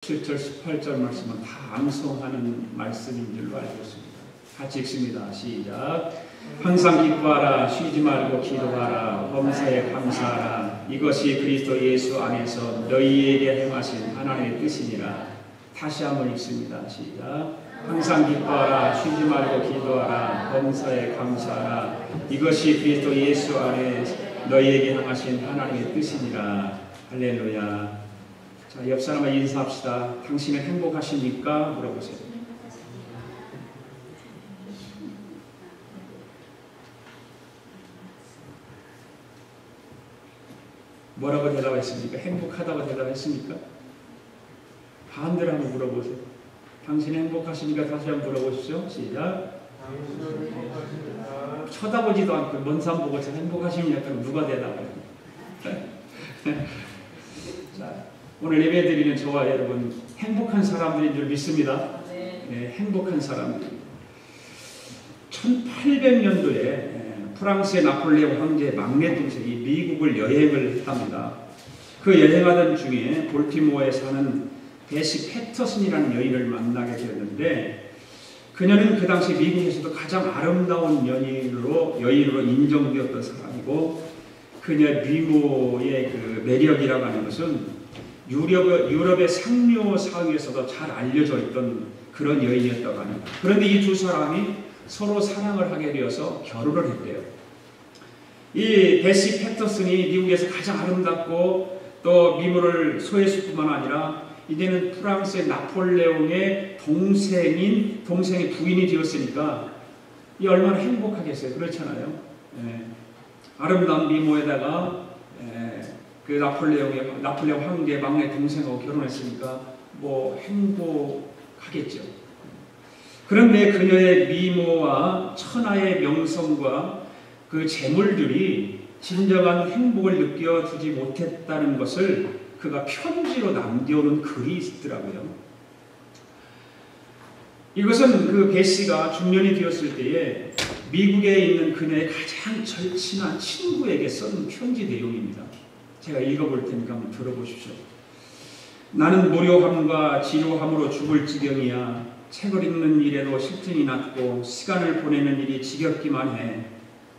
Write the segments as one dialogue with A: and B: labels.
A: 17절, 18절 말씀은 다 암송하는 말씀인 줄로 알고 있습니다. 같이 읽습니다. 시작. 항상 기뻐하라. 쉬지 말고 기도하라. 범사에 감사하라. 이것이 그리스도 예수 안에서 너희에게 행하신 하나님의 뜻이니라. 다시 한번 읽습니다. 시작. 항상 기뻐하라. 쉬지 말고 기도하라. 범사에 감사하라. 이것이 그리스도 예수 안에 너희에게 행하신 하나님의 뜻이니라. 할렐루야. 자, 옆 사람과 인사합시다. 당신은 행복하십니까? 물어보세요. 뭐라고 대답했습니까? 행복하다고 대답했습니까? 반대로 한번 물어보세요. 당신은 행복하십니까? 다시 한번 물어보십시오. 시작. 쳐다보지도 않고 먼 산 보고 저 행복하십니까? 누가 대답해요? 자, 오늘 예배드리는 저와 여러분 행복한 사람들인 줄 믿습니다. 네, 행복한 사람들. 1800년도에 프랑스의 나폴레옹 황제의 막내 동생이 미국을 여행을 했답니다. 그 여행하던 중에 볼티모어에 사는 베시 패터슨이라는 여인을 만나게 되었는데, 그녀는 그 당시 미국에서도 가장 아름다운 여인으로 인정되었던 사람이고, 그녀의 미모의 그 매력이라고 하는 것은 유럽의 상류 사회에서도 잘 알려져 있던 그런 여인이었다고 합니다. 그런데 이 두 사람이 서로 사랑을 하게 되어서 결혼을 했대요. 이 베시 패터슨이 미국에서 가장 아름답고 또 미모를 소유했을 뿐만 아니라 이제는 프랑스의 나폴레옹의 동생이 부인이 되었으니까 이 얼마나 행복하겠어요. 그렇잖아요. 아름다운 미모에다가 그 나폴레옹 황제의 막내 동생하고 결혼했으니까 뭐 행복하겠죠. 그런데 그녀의 미모와 천하의 명성과 그 재물들이 진정한 행복을 느껴주지 못했다는 것을 그가 편지로 남겨놓은 글이 있더라고요. 이것은 그 베시가 중년이 되었을 때에 미국에 있는 그녀의 가장 절친한 친구에게 쓴 편지 내용입니다. 제가 읽어볼 테니까 한번 들어보십시오. 나는 무료함과 지루함으로 죽을 지경이야. 책을 읽는 일에도 실증이 났고 시간을 보내는 일이 지겹기만 해.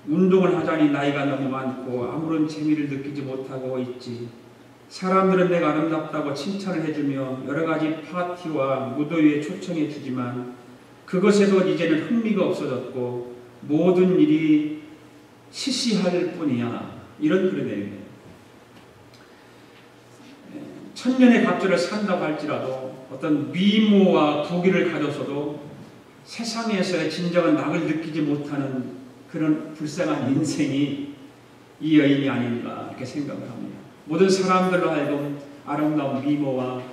A: 운동을 하자니 나이가 너무 많고 아무런 재미를 느끼지 못하고 있지. 사람들은 내가 아름답다고 칭찬을 해주며 여러 가지 파티와 무더위에 초청해 주지만 그것에도 이제는 흥미가 없어졌고 모든 일이 시시할 뿐이야. 이런 글의 내용이에요. 천년의 갑절을 산다고 할지라도 어떤 미모와 부귀를 가져서도 세상에서의 진정한 낙을 느끼지 못하는 그런 불쌍한 인생이 이 여인이 아닌가 이렇게 생각을 합니다. 모든 사람들로 하여금 아름다운 미모와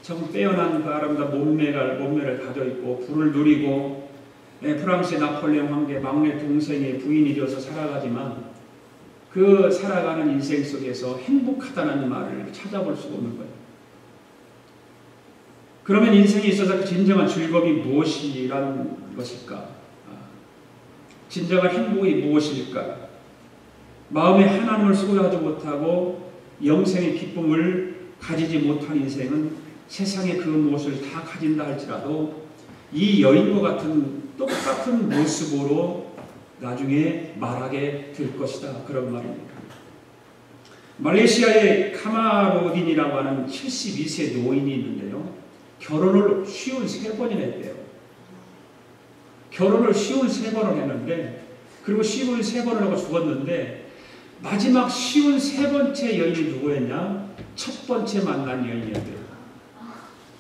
A: 정 빼어난 그 아름다운 몸매를 가져 있고 부를 누리고 프랑스의 나폴레옹 황제 막내 동생의 부인이 되어서 살아가지만 그 살아가는 인생 속에서 행복하다는 말을 찾아볼 수가 없는 거예요. 그러면 인생에 있어서 진정한 즐거움이 무엇이란 것일까? 진정한 행복이 무엇일까? 마음의 하나님을 소유하지 못하고 영생의 기쁨을 가지지 못한 인생은 세상의 그 무엇을 다 가진다 할지라도 이 여인과 같은 똑같은 모습으로 나중에 말하게 될 것이다. 그런 말입니다. 말레이시아의 카마루딘이라고 하는 72세 노인이 있는데요. 결혼을 53번이나 했대요. 결혼을 53번을 했는데, 그리고 53번을 하고 죽었는데, 마지막 53번째 여인이 누구였냐? 첫 번째 만난 여인이었대요.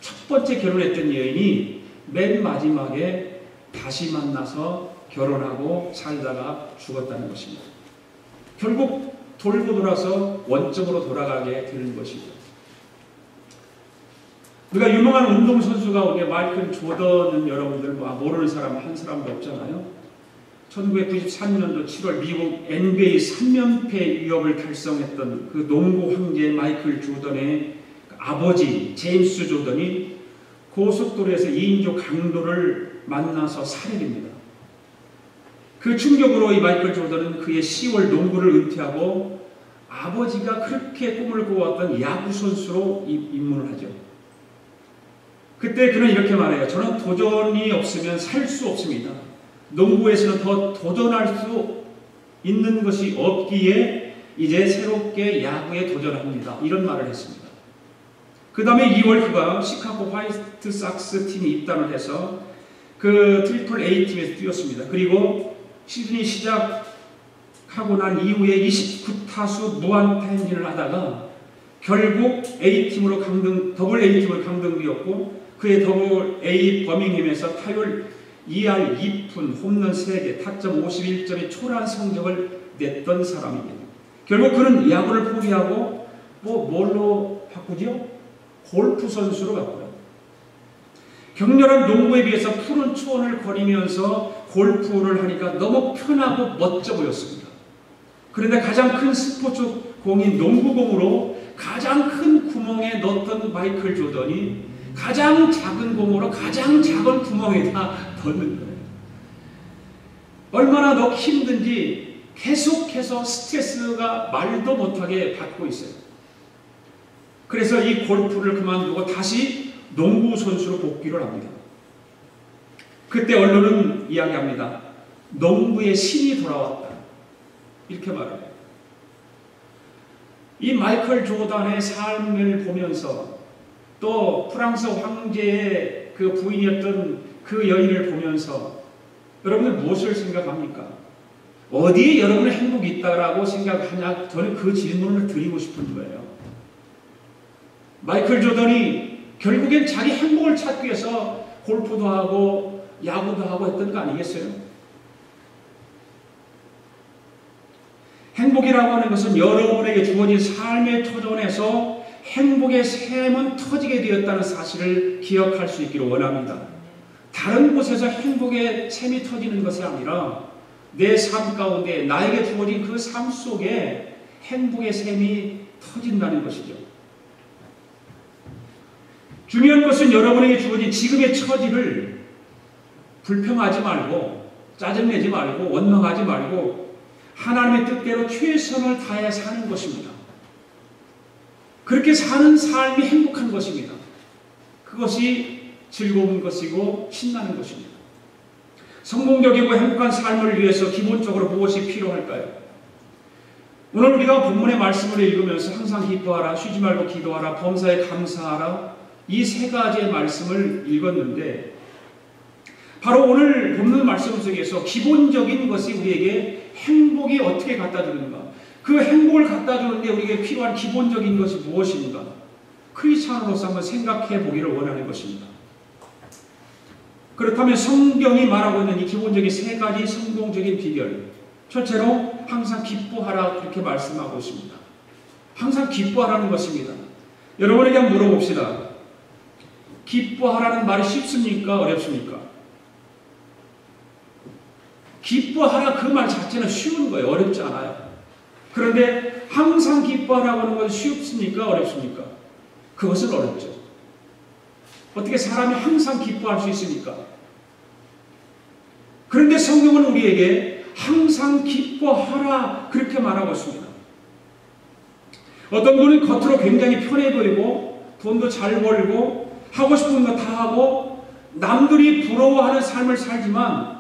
A: 첫 번째 결혼했던 여인이 맨 마지막에 다시 만나서 결혼하고 살다가 죽었다는 것입니다. 결국 돌고 돌아서 원점으로 돌아가게 되는 것이죠. 우리가 유명한 운동선수가 우리 마이클 조던은 여러분들 모르는 사람 한 사람도 없잖아요. 1993년도 7월 미국 NBA 3연패 위협을 달성했던 그 농구 황제 마이클 조던의 아버지 제임스 조던이 고속도로에서 2인조 강도를 만나서 살해됩니다. 그 충격으로 이 마이클 조던은 그의 10월 농구를 은퇴하고 아버지가 그렇게 꿈을 꾸었던 야구 선수로 입문을 하죠. 그때 그는 이렇게 말해요. 저는 도전이 없으면 살 수 없습니다. 농구에서는 더 도전할 수 있는 것이 없기에 이제 새롭게 야구에 도전합니다. 이런 말을 했습니다. 그 다음에 2월 그가 시카고 화이트삭스 팀에 입단을 해서 그 트리플 A 팀에서 뛰었습니다. 그리고 시즌이 시작하고 난 이후에 29타수 무안타 행진을 하다가 결국 A팀으로 더블 A팀으로 강등되었고 그의 더블 A 버밍햄에서 타율 2할 2푼, 홈런 3개, 타점 51점의 초라한 성적을 냈던 사람입니다. 결국 그는 야구를 포기하고 뭘로 바꾸죠? 골프 선수로 바꿔요. 격렬한 농구에 비해서 푸른 초원을 거리면서 골프를 하니까 너무 편하고 멋져 보였습니다. 그런데 가장 큰 스포츠 공인 농구공으로 가장 큰 구멍에 넣었던 마이클 조던이 가장 작은 공으로 가장 작은 구멍에다 넣는 거예요. 얼마나 넣기 힘든지 계속해서 스트레스가 말도 못하게 받고 있어요. 그래서 이 골프를 그만두고 다시 농구 선수로 복귀를 합니다. 그때 언론은 이야기합니다. 농구의 신이 돌아왔다. 이렇게 말해요. 이 마이클 조던의 삶을 보면서 또 프랑스 황제의 그 부인이었던 그 여인을 보면서 여러분들 무엇을 생각합니까? 어디에 여러분의 행복이 있다라고 생각하냐? 저는 그 질문을 드리고 싶은 거예요. 마이클 조던이 결국엔 자기 행복을 찾기 위해서 골프도 하고 야구도 하고 했던 거 아니겠어요? 행복이라고 하는 것은 여러분에게 주어진 삶의 터전에서 행복의 샘은 터지게 되었다는 사실을 기억할 수 있기를 원합니다. 다른 곳에서 행복의 샘이 터지는 것이 아니라 내 삶 가운데 나에게 주어진 그 삶 속에 행복의 샘이 터진다는 것이죠. 중요한 것은 여러분에게 주어진 지금의 처지를 불평하지 말고 짜증내지 말고 원망하지 말고 하나님의 뜻대로 최선을 다해 사는 것입니다. 그렇게 사는 삶이 행복한 것입니다. 그것이 즐거운 것이고 신나는 것입니다. 성공적이고 행복한 삶을 위해서 기본적으로 무엇이 필요할까요? 오늘 우리가 본문의 말씀을 읽으면서 항상 기뻐하라, 쉬지 말고 기도하라, 범사에 감사하라 이 세 가지의 말씀을 읽었는데 바로 오늘 본문 말씀 속에서 기본적인 것이 우리에게 행복이 어떻게 갖다 주는가, 그 행복을 갖다 주는데 우리에게 필요한 기본적인 것이 무엇인가, 크리스찬으로서 한번 생각해 보기를 원하는 것입니다. 그렇다면 성경이 말하고 있는 이 기본적인 세 가지 성공적인 비결, 첫째로 항상 기뻐하라 그렇게 말씀하고 있습니다. 항상 기뻐하라는 것입니다. 여러분에게 한번 물어봅시다. 기뻐하라는 말이 쉽습니까? 어렵습니까? 기뻐하라 그 말 자체는 쉬운 거예요. 어렵지 않아요. 그런데 항상 기뻐하라고 하는 것은 쉽습니까? 어렵습니까? 그것은 어렵죠. 어떻게 사람이 항상 기뻐할 수 있습니까? 그런데 성경은 우리에게 항상 기뻐하라 그렇게 말하고 있습니다. 어떤 분은 겉으로 굉장히 편해 보이고 돈도 잘 벌고 하고 싶은 거 다 하고 남들이 부러워하는 삶을 살지만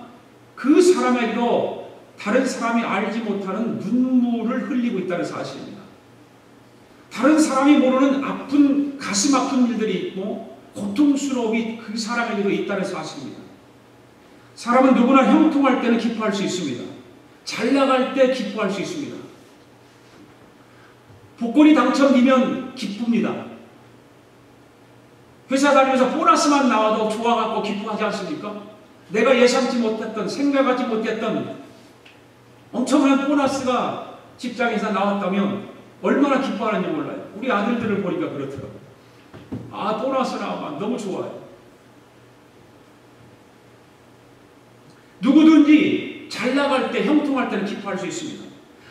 A: 그 사람에게도 다른 사람이 알지 못하는 눈물을 흘리고 있다는 사실입니다. 다른 사람이 모르는 아픈 가슴 아픈 일들이 있고 고통스러움이 그 사람에게도 있다는 사실입니다. 사람은 누구나 형통할 때는 기뻐할 수 있습니다. 잘 나갈 때 기뻐할 수 있습니다. 복권이 당첨되면 기쁩니다. 회사 다니면서 보너스만 나와도 좋아갖고 기뻐하지 않습니까? 내가 예상치 못했던, 생각하지 못했던 엄청난 보너스가 직장에서 나왔다면 얼마나 기뻐하는지 몰라요. 우리 아들들을 보니까 그렇더라고요. 아, 보너스 나오면 너무 좋아요. 누구든지 잘 나갈 때, 형통할 때는 기뻐할 수 있습니다.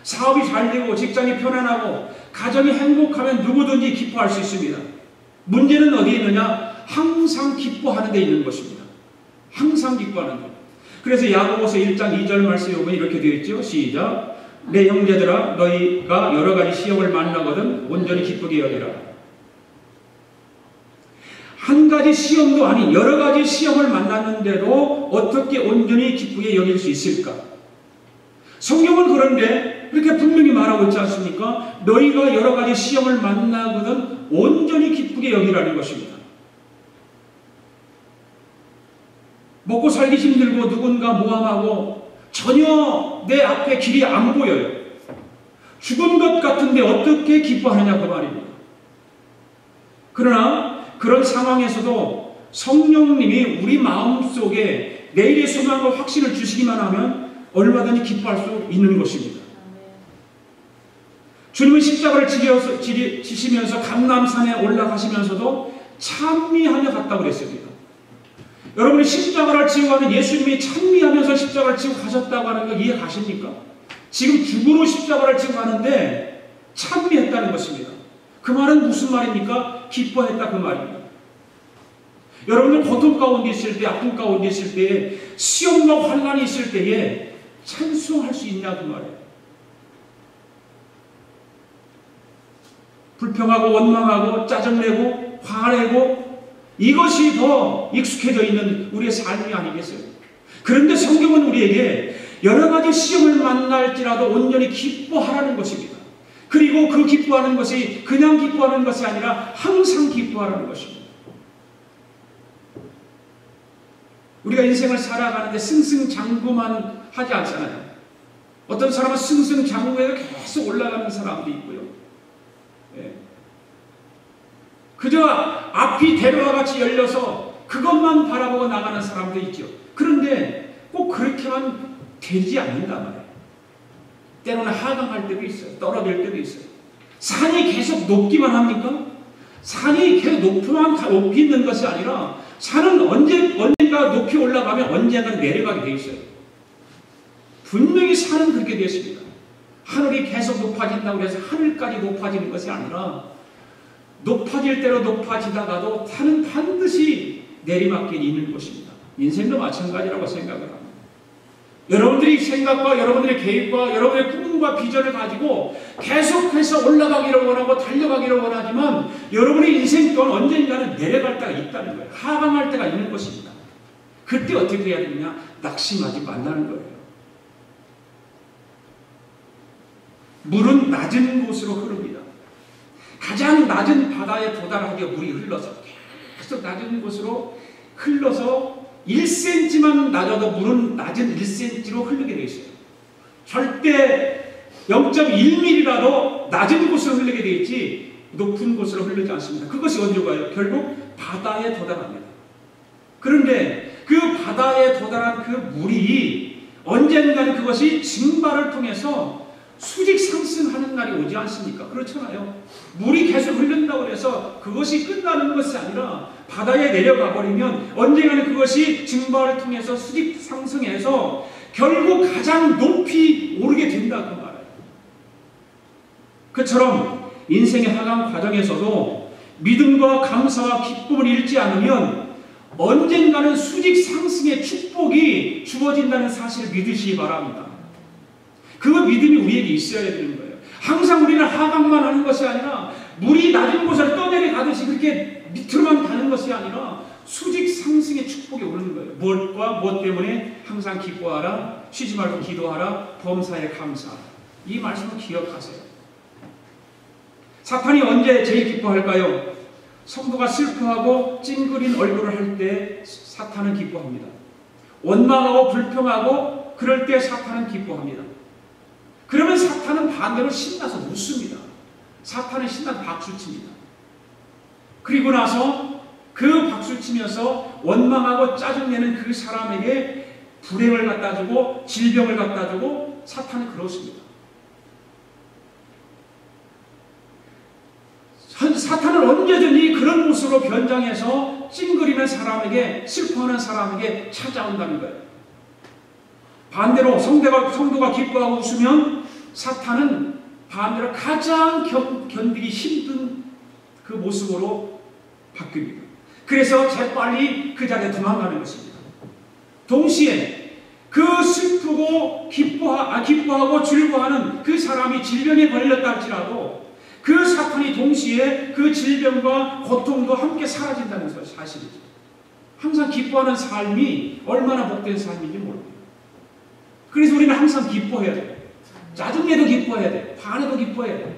A: 사업이 잘 되고 직장이 편안하고 가정이 행복하면 누구든지 기뻐할 수 있습니다. 문제는 어디에 있느냐? 항상 기뻐하는 데 있는 것입니다. 항상 기뻐하는 것. 그래서 야고보서 1장 2절 말씀에 보면 이렇게 되어 있죠. 시작. 내 형제들아 너희가 여러 가지 시험을 만나거든 온전히 기쁘게 여기라. 한 가지 시험도 아닌 여러 가지 시험을 만났는데도 어떻게 온전히 기쁘게 여길 수 있을까? 성경은 그런데 그렇게 분명히 말하고 있지 않습니까? 너희가 여러 가지 시험을 만나거든 온전히 기쁘게 여기라는 것입니다. 먹고 살기 힘들고 누군가 모함하고 전혀 내 앞에 길이 안 보여요. 죽은 것 같은데 어떻게 기뻐하느냐 그 말입니다. 그러나 그런 상황에서도 성령님이 우리 마음속에 내일의 소망과 확신을 주시기만 하면 얼마든지 기뻐할 수 있는 것입니다. 주님은 십자가를 지시면서 감람산에 올라가시면서도 찬미하며 갔다고 그랬습니다. 여러분이 십자가를 지고 가는 예수님이 찬미하면서 십자가를 지고 가셨다고 하는 거 이해 가십니까? 지금 죽으로 십자가를 지고 가는데 찬미했다는 것입니다. 그 말은 무슨 말입니까? 기뻐했다 그 말입니다. 여러분들 고통 가운데 있을 때, 아픔 가운데 있을 때에, 시험과 환난이 있을 때에 찬송할 수 있냐 그 말이에요. 불평하고 원망하고 짜증내고 화내고 이것이 더 익숙해져 있는 우리의 삶이 아니겠어요? 그런데 성경은 우리에게 여러 가지 시험을 만날지라도 온전히 기뻐하라는 것입니다. 그리고 그 기뻐하는 것이 그냥 기뻐하는 것이 아니라 항상 기뻐하라는 것입니다. 우리가 인생을 살아가는데 승승장구만 하지 않잖아요. 어떤 사람은 승승장구에서 계속 올라가는 사람도 있고요. 그저 앞이 대로와 같이 열려서 그것만 바라보고 나가는 사람도 있죠. 그런데 꼭 그렇게만 되지 않는단 말이에요. 때로는 하강할 때도 있어요. 떨어질 때도 있어요. 산이 계속 높기만 합니까? 산이 계속 높이 있는 것이 아니라 산은 언젠가 높이 올라가면 언젠가 내려가게 되어 있어요. 분명히 산은 그렇게 되어 있습니다. 하늘이 계속 높아진다고 해서 하늘까지 높아지는 것이 아니라 높아질 대로 높아지다가도 산은 반드시 내리막길이 있는 것입니다. 인생도 마찬가지라고 생각을 합니다. 여러분들이 생각과 여러분들의 계획과 여러분의 꿈과 비전을 가지고 계속해서 올라가기를 원하고 달려가기를 원하지만 여러분의 인생 또한 언젠가는 내려갈 때가 있다는 거예요. 하강할 때가 있는 것입니다. 그때 어떻게 해야 되느냐? 낙심하지 말라는 거예요. 물은 낮은 곳으로 흐릅니다. 가장 낮은 바다에 도달하게 물이 흘러서 계속 낮은 곳으로 흘러서 1cm만 낮아도 물은 낮은 1cm로 흐르게 되어 있어요. 절대 0.1mm라도 낮은 곳으로 흐르게 되어 있지 높은 곳으로 흐르지 않습니다. 그것이 어디로 가요? 결국 바다에 도달합니다. 그런데 그 바다에 도달한 그 물이 언젠가는 그것이 증발을 통해서 수직 상승하는 날이 오지 않습니까? 그렇잖아요. 물이 계속 흐른다고 해서 그것이 끝나는 것이 아니라 바다에 내려가 버리면 언젠가는 그것이 증발을 통해서 수직 상승해서 결국 가장 높이 오르게 된다 그 말이에요. 그처럼 인생의 하강 과정에서도 믿음과 감사와 기쁨을 잃지 않으면 언젠가는 수직 상승의 축복이 주어진다는 사실을 믿으시기 바랍니다. 그 믿음이 우리에게 있어야 되는 거예요. 항상 우리는 하강만 하는 것이 아니라 물이 낮은 곳을 떠내려가듯이 그렇게 밑으로만 가는 것이 아니라 수직 상승의 축복이 오르는 거예요. 무엇과 무엇 때문에 항상 기뻐하라, 쉬지 말고 기도하라, 범사에 감사하라. 이 말씀을 기억하세요. 사탄이 언제 제일 기뻐할까요? 성도가 슬퍼하고 찡그린 얼굴을 할 때 사탄은 기뻐합니다. 원망하고 불평하고 그럴 때 사탄은 기뻐합니다. 그러면 사탄은 반대로 신나서 웃습니다. 사탄은 신나서 박수칩니다. 그리고 나서 그 박수치면서 원망하고 짜증내는 그 사람에게 불행을 갖다 주고 질병을 갖다 주고 사탄은 그렇습니다. 사탄은 언제든지 그런 모습으로 변장해서 찡그리는 사람에게, 슬퍼하는 사람에게 찾아온다는 거예요. 반대로 성도가 기뻐하고 웃으면 사탄은 반대로 가장 견디기 힘든 그 모습으로 바뀝니다. 그래서 재빨리 그 자리에 도망가는 것입니다. 동시에 그 슬프고 기뻐하고 즐거워하는 그 사람이 질병에 걸렸다 할지라도 그 사탄이 동시에 그 질병과 고통도 함께 사라진다는 사실이죠. 항상 기뻐하는 삶이 얼마나 복된 삶인지 모릅니다. 그래서 우리는 항상 기뻐해야 돼요. 짜증내도 기뻐해야 돼요. 화내도 기뻐해야 돼요.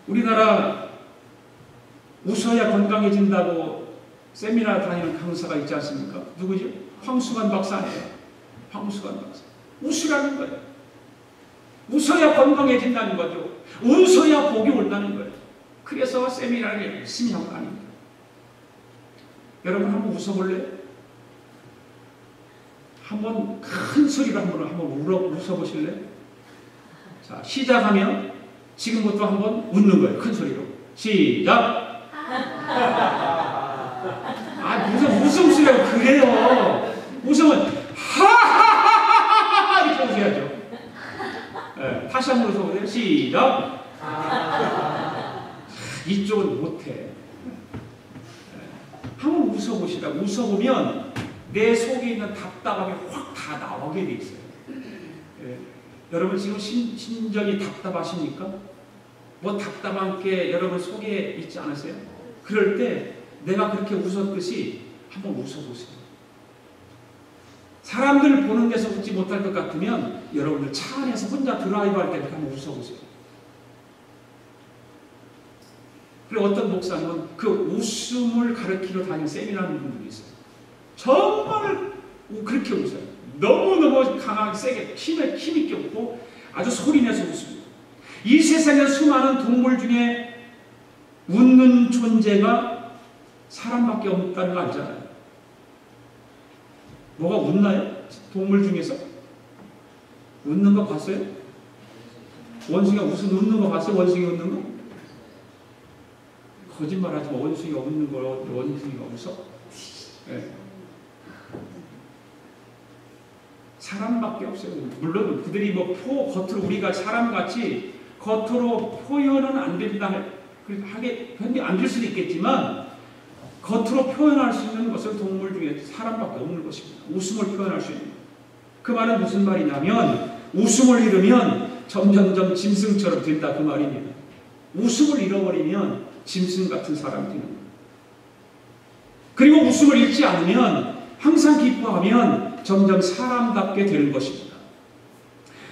A: 우리나라 웃어야 건강해진다고 세미나 다니는 강사가 있지 않습니까? 누구죠? 황수관 박사네요. 황수관 박사. 웃으라는 거예요. 웃어야 건강해진다는 거죠. 웃어야 복이 온다는 거예요. 그래서 세미나를 열심히 하고 다닙니다. 여러분 한번 웃어볼래요? 한번 큰 소리로 한번 웃어보실래요? 자, 시작하면 지금부터 한번 웃는 거예요. 큰 소리로. 시작! 무슨 웃음소리라고 그래요. 웃으면 하하하하하 이렇게 웃어야죠. 네, 다시 한번 웃어보세요. 시작! 이쪽은 못해. 네, 한번 웃어보시라고. 웃어보면 내 속에 있는 답답함이 확 다 나오게 돼 있어요. 네, 여러분 지금 심정이 답답하십니까? 뭐 답답한 게 여러분 속에 있지 않으세요? 그럴 때 내가 그렇게 웃었듯이 한번 웃어보세요. 사람들 보는 데서 웃지 못할 것 같으면 여러분들 차 안에서 혼자 드라이브 할 때 한번 웃어보세요. 그리고 어떤 목사님은 그 웃음을 가르치러 다니는 세미나 하는 분들이 있어요. 정말 그렇게 웃어요. 너무너무 강하게 세게 힘있게 웃고 아주 소리내서 웃습니다. 이 세상에 수많은 동물 중에 웃는 존재가 사람밖에 없다는 거 알잖아요. 뭐가 웃나요? 동물 중에서? 웃는 거 봤어요? 원숭이가 웃는 거 봤어요? 원숭이 웃는 거? 거짓말 하지 마. 원숭이가 웃는 거 원숭이가 웃어? 네. 사람밖에 없어요. 물론 그들이 겉으로 우리가 사람같이 겉으로 표현은 안 된다. 하게 안 될 수도 있겠지만 겉으로 표현할 수 있는 것은 동물 중에 사람밖에 없는 것입니다. 웃음을 표현할 수 있는 것. 그 말은 무슨 말이냐면 웃음을 잃으면 점점점 짐승처럼 된다 그 말입니다. 웃음을 잃어버리면 짐승 같은 사람이 되는 거예요. 그리고 웃음을 잃지 않으면 항상 기뻐하면 점점 사람답게 되는 것입니다.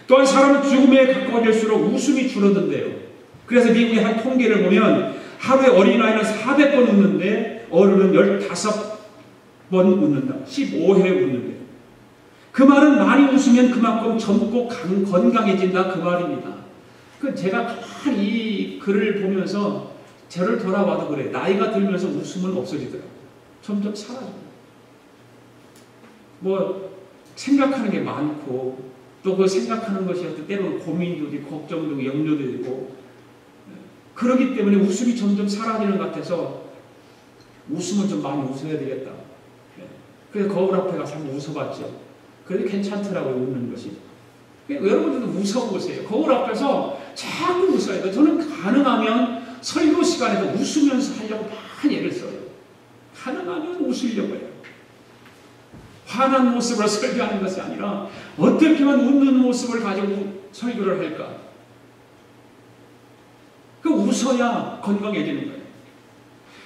A: 또한 사람은 죽음에 가까워질수록 웃음이 줄어든대요. 그래서 미국의 한 통계를 보면 하루에 어린아이는 400번 웃는데 어른은 15번 웃는다. 15회 웃는데. 그 말은 많이 웃으면 그만큼 젊고 건강해진다 그 말입니다. 제가 가만히 이 글을 보면서 저를 돌아봐도 그래요. 나이가 들면서 웃음은 없어지더라고요. 점점 사라져요. 생각하는 게 많고 또 그 생각하는 것이 때로는 고민도 되고 걱정도 되고 염려도 되고 그러기 때문에 웃음이 점점 사라지는 것 같아서 웃음은 좀 많이 웃어야 되겠다. 그래서 거울 앞에 가서 한번 웃어봤죠. 그래도 괜찮더라고요. 웃는 것이. 여러분들도 웃어보세요. 거울 앞에서 자꾸 웃어야 돼요. 저는 가능하면 설교 시간에도 웃으면서 하려고 많이 애를 써요. 가능하면 웃으려고 해요. 화난 모습으로 설교하는 것이 아니라 어떻게 하면 웃는 모습을 가지고 설교를 할까? 웃어야 건강해지는 거예요.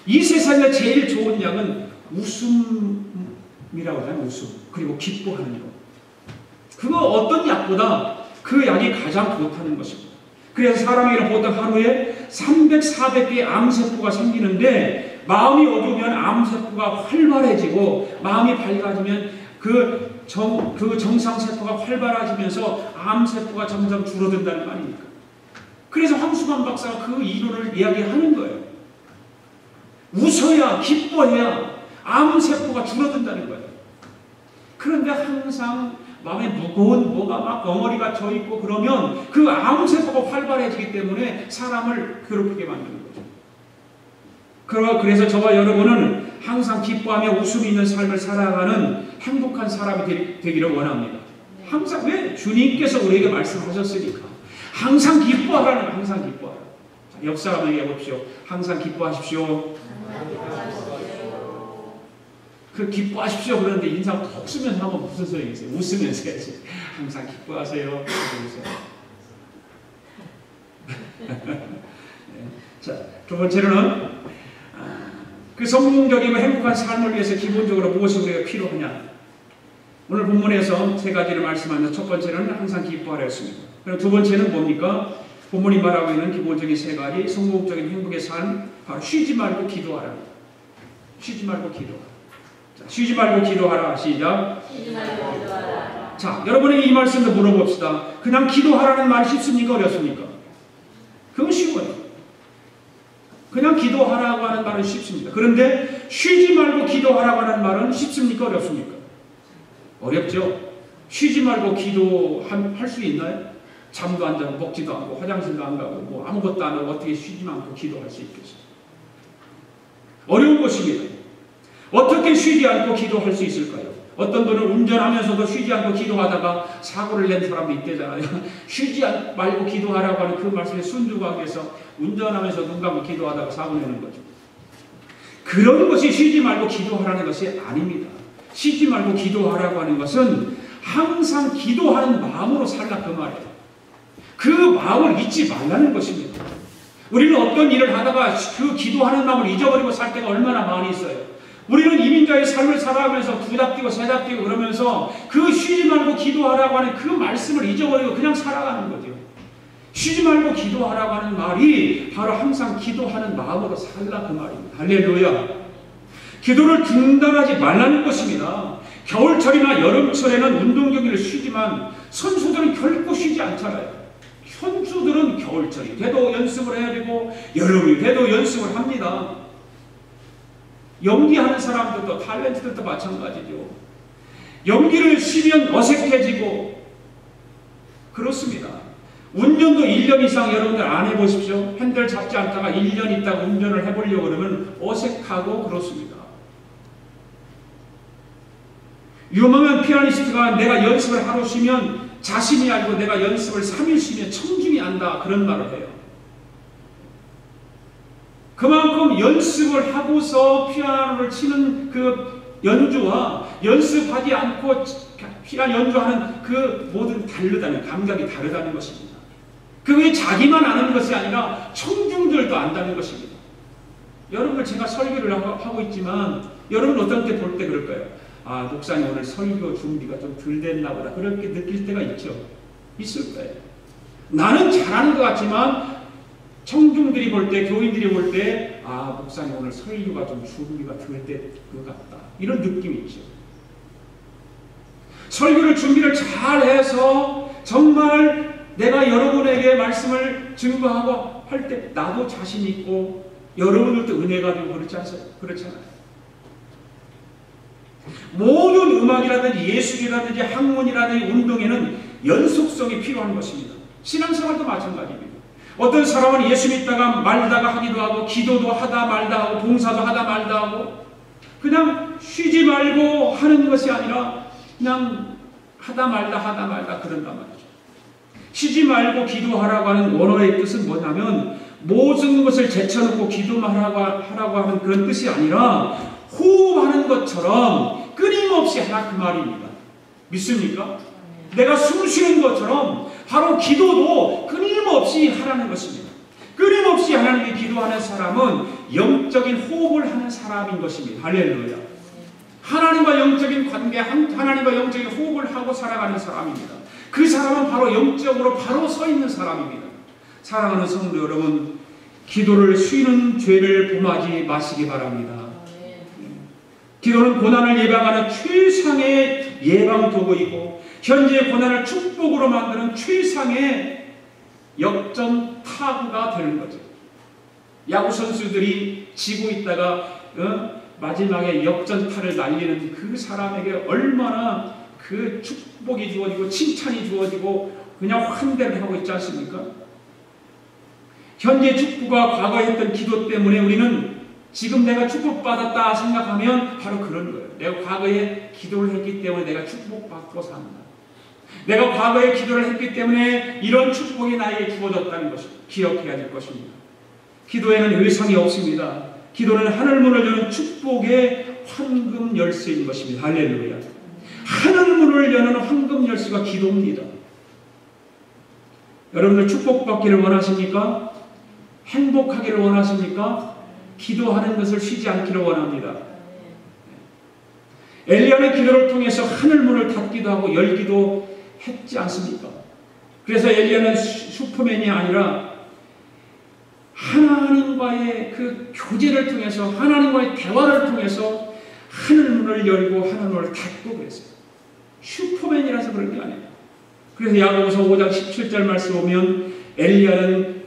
A: 이 세상에 제일 좋은 약은 웃음이라고 하잖아요. 웃음. 그리고 기뻐하는 것. 그거 어떤 약보다 그 약이 가장 좋다는 것입니다. 그래서 사람에게는 보통 하루에 300, 400개의 암세포가 생기는데 마음이 어두우면 암세포가 활발해지고 마음이 밝아지면 그 정상세포가 활발해지면서 암세포가 점점 줄어든다는 거 아닙니까? 그래서 황수관 박사가 그 이론을 이야기하는 거예요. 웃어야, 기뻐해야 암세포가 줄어든다는 거예요. 그런데 항상 마음에 무거운 뭐가 막 덩어리가 져 있고 그러면 그 암세포가 활발해지기 때문에 사람을 괴롭히게 만드는 거죠. 그래서 저와 여러분은 항상 기뻐하며 웃음이 있는 삶을 살아가는 행복한 사람이 되기를 원합니다. 항상 왜? 주님께서 우리에게 말씀하셨으니까. 항상 기뻐하라는 거예요. 항상 기뻐하라. 옆 사람에게 해보십시오. 항상 기뻐하십시오. 그 기뻐하십시오 그러는데 인상 톡 쓰면서 하면 무슨 소용이 있어요? 웃으면서 해야지. 항상 기뻐하세요. 자, 두 번째로는 그 성공적이고 행복한 삶을 위해서 기본적으로 무엇이 우리가 필요하냐? 오늘 본문에서 세 가지를 말씀하는데 첫 번째는 항상 기뻐하라 했습니다. 그리고 두 번째는 뭡니까? 본문이 말하고 있는 기본적인 세 가지 성공적인 행복의 삶, 바로 쉬지 말고 기도하라. 쉬지 말고 기도하라. 자, 쉬지 말고 기도하라. 시작.
B: 쉬지 말고 기도하라.
A: 자, 여러분에게 이 말씀도 물어봅시다. 그냥 기도하라는 말이 쉽습니까? 어렵습니까? 그건 쉬워요. 그냥 기도하라고 하는 말은 쉽습니다. 그런데 쉬지 말고 기도하라고 하는 말은 쉽습니까? 어렵습니까? 어렵죠. 쉬지 말고 기도할 수 있나요? 잠도 안 자고 먹지도 않고 화장실도 안 가고 뭐 아무것도 안 하고 어떻게 쉬지 않고 기도할 수 있겠어요? 어려운 것입니다. 어떻게 쉬지 않고 기도할 수 있을까요? 어떤 분은 운전하면서도 쉬지 않고 기도하다가 사고를 낸 사람도 있대잖아요. 쉬지 말고 기도하라고 하는 그 말씀에 순종하기 위해서 운전하면서 눈 감고 기도하다가 사고 내는 거죠. 그런 것이 쉬지 말고 기도하라는 것이 아닙니다. 쉬지 말고 기도하라고 하는 것은 항상 기도하는 마음으로 살라 그 말이에요. 그 마음을 잊지 말라는 것입니다. 우리는 어떤 일을 하다가 그 기도하는 마음을 잊어버리고 살 때가 얼마나 많이 있어요. 우리는 이민자의 삶을 살아가면서 두잡뛰고 세잡뛰고 그러면서 그 쉬지 말고 기도하라고 하는 그 말씀을 잊어버리고 그냥 살아가는 거죠. 쉬지 말고 기도하라고 하는 말이 바로 항상 기도하는 마음으로 살라 그 말입니다. 할렐루야. 기도를 중단하지 말라는 것입니다. 겨울철이나 여름철에는 운동 경기를 쉬지만 선수들은 결코 쉬지 않잖아요. 선수들은 겨울철이 돼도 연습을 해야 되고 여름이 돼도 연습을 합니다. 연기하는 사람들도 탤런트들도 마찬가지죠. 연기를 쉬면 어색해지고 그렇습니다. 운전도 1년 이상 여러분들 안 해보십시오. 핸들 잡지 않다가 1년 있다가 운전을 해보려고 그러면 어색하고 그렇습니다. 유명한 피아니스트가 내가 연습을 하루 쉬면 자신이 알고 내가 연습을 3일 쉬면 청중이 안다 그런 말을 해요. 그만큼 연습을 하고서 피아노를 치는 그 연주와 연습하지 않고 피아노 연주하는 그 모든 다르다는 감각이 다르다는 것입니다. 그게 자기만 아는 것이 아니라 청중들도 안다는 것입니다. 여러분 제가 설교를 하고 있지만 여러분 어떤 때 볼 때 그럴까요? 아, 목사님 오늘 설교 준비가 좀 덜 됐나 보다 그렇게 느낄 때가 있죠. 있을 거예요. 나는 잘하는 것 같지만 청중들이 볼 때, 교인들이 볼 때, 아, 목사님 오늘 설교가 좀 준비가 덜 될 것 같다. 이런 느낌이 있죠. 설교를 준비를 잘 해서 정말 내가 여러분에게 말씀을 증거하고 할 때 나도 자신 있고 여러분들도 은혜가 되고 그렇잖아요. 모든 음악이라든지 예술이라든지 학문이라든지 운동에는 연속성이 필요한 것입니다. 신앙생활도 마찬가지입니다. 어떤 사람은 예수 믿다가 말다가 하기도 하고 기도도 하다 말다 하고 봉사도 하다 말다 하고 그냥 쉬지 말고 하는 것이 아니라 그냥 하다 말다 그런단 말이죠. 쉬지 말고 기도하라고 하는 원어의 뜻은 뭐냐면 모든 것을 제쳐놓고 기도만 하라고 하는 그런 뜻이 아니라 호흡하는 것처럼 끊임없이 하라 그 말입니다. 믿습니까? 내가 숨 쉬는 것처럼 바로 기도도 끊임없이 하라는 것입니다. 끊임없이 하나님께 기도하는 사람은 영적인 호흡을 하는 사람인 것입니다. 할렐루야. 하나님과 영적인 관계, 하나님과 영적인 호흡을 하고 살아가는 사람입니다. 그 사람은 바로 영적으로 바로 서 있는 사람입니다. 사랑하는 성도 여러분, 기도를 쉬는 죄를 범하지 마시기 바랍니다. 기도는 고난을 예방하는 최상의 예방 도구이고 현재의 고난을 축복으로 만드는 최상의 역전 타구가 되는 거죠. 야구 선수들이 지고 있다가 마지막에 역전타를 날리는 그 사람에게 얼마나 그 축복이 주어지고 칭찬이 주어지고 그냥 환대를 하고 있지 않습니까? 현재 축구가 과거에 했던 기도 때문에 우리는 지금 내가 축복받았다 생각하면 바로 그런 거예요. 내가 과거에 기도를 했기 때문에 내가 축복받고 산다. 내가 과거에 기도를 했기 때문에 이런 축복이 나에게 주어졌다는 것을 기억해야 될 것입니다. 기도에는 의상이 없습니다. 기도는 하늘문을 여는 축복의 황금 열쇠인 것입니다. 할렐루야. 하늘 문을 여는 황금 열쇠가 기도입니다. 여러분들 축복받기를 원하십니까? 행복하기를 원하십니까? 기도하는 것을 쉬지 않기를 원합니다. 엘리야는 기도를 통해서 하늘 문을 닫기도 하고 열기도 했지 않습니까? 그래서 엘리야는 슈퍼맨이 아니라 하나님과의 그 교제를 통해서, 하나님과의 대화를 통해서 하늘 문을 열고 하늘 문을 닫고 그랬어요. 슈퍼맨이라서 그런 게 아니에요. 그래서 야고보서 5장 17절 말씀 보면 엘리야는